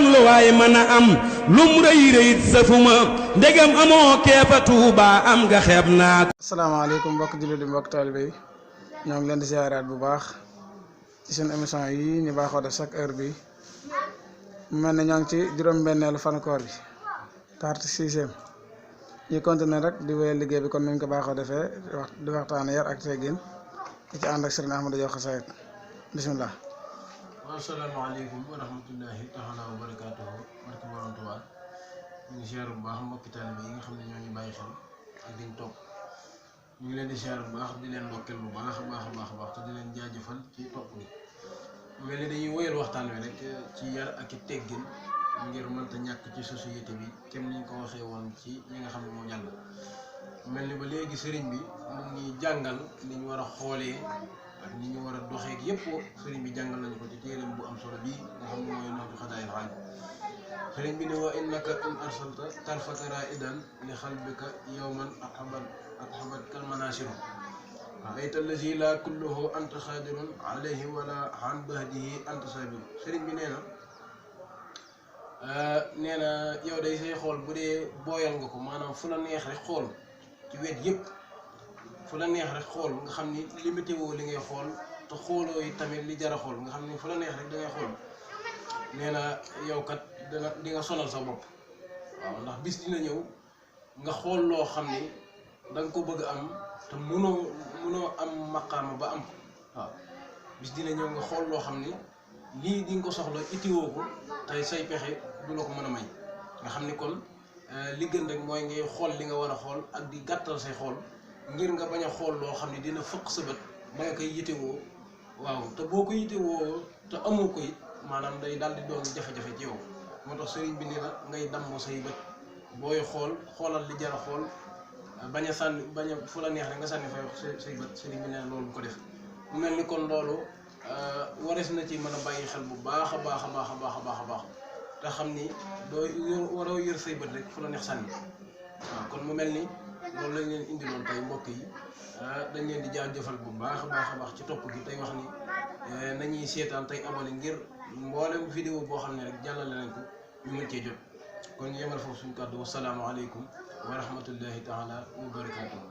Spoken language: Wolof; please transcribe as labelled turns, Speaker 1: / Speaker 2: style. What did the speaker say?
Speaker 1: kon lu waay mën a am lum rëy rëyit safuma ndegam amoo keefa Tuuba am nga xeeb naa ko.
Speaker 2: asalaamaaleykum mbokk jullit di mbokk taalibe yi ñoo ngi leen di ziaraat bu baax ci seen émission yi ñu baaxoo def chaque heure bi mu mel ne ñoo ngi ci juróom-benneelu fan koor bi partie 6e ñuy continuer rek di wéyal liggéey bi kon nuñ ko baaxoo defee di waxtaane yar ak teggin di ci ànd ak Serigne Ahmadou Diaw Xasaayid bismillah.
Speaker 3: asalaamaaleykum wa rahmatullahi taala wa barakaatuhu barke borom Tuubaa ñu ngi ziar bu baax mbokki taalibe yi nga xam ne ñoo ñu bàyyi xel ak diñ topp ñu ngi leen di ziar bu baax di leen ndokkeel bu baax a baax te di leen jaajëfal ci topp gi mel ni dañuy wéyal waxtaan wi rek ci yar ak i teggin ngir mënta ñàkk ci société bi kem niñ ko waxee woon ci ñi nga xam ne moo jàll mel ni ba léegi sëriñ bi mu ngi jàngal ni ñu war a xoolee ak ni ñu war a doxeek yépp sëriñ bi jàngal nañu ko ci téeram bu am solo bii nga xam ne mooy Nahju Qadaa'il Haaj sëriñ bi ne wa innaka in arsalta tarfaka raidan li xalbika yawman athabat kal manasiru ayta allazi la kulluhu anta xaadirun alayhi wala an bahdihi anta sabiru sëriñ bi nee na yow day say xool bu dee booyal nga ko maanaam fu la neex rek xool ci wet yépp fu la neex rek xool nga xam ni limité woo li ngay xool te xooloo yi tamit li jar a xool nga xam ni fu la neex rek da ngay xool nee na yow kat di nga sonal sa bopp waaw ndax bis dina ñëw nga xool loo xam ni da nga ko bëgg am te mënoo am maqaama ba am ko waaw bis dina ñëw nga xool loo xam ni lii di nga ko soxla itiwoo ko tey say pexe du la ko mën a may nga xam ni kon li gën rek mooy ngay xool li nga war a xool ak di gàttal say xool ngir nga bañ a xool loo xam ne dina fëq sa bët ba nga koy yitewoo waaw te boo ko yitewoo te amoo ko it maanaam day daal di doon jafe-jafe ci yow moo tax sëriñ bi ni la ngay damm say bët booy xoolal li jar a xool bañ a sànni fu la neex rek nga sànni fay say bët sëriñ bi ne loolu bu ko def mu mel ni kon loolu warees na ci mën a bàyyi xel bu baax a baax te xam ni waroo yor say bët rek fu la neex sànni waaw kon mu mel ni loolu lañ leen indiloon tey mbokk yi dañ leen di jaajëfal bu baax a baax ci topp gi tey wax ni nañuy seetaan tey abonné ngir mboolem vidéo boo xam ne rek jàllale nañ ko ñu mën cee jot kon yemal foofu suñu kàddu wassalaamu aleykum wa rahmatullahi taala wa barakaatuhu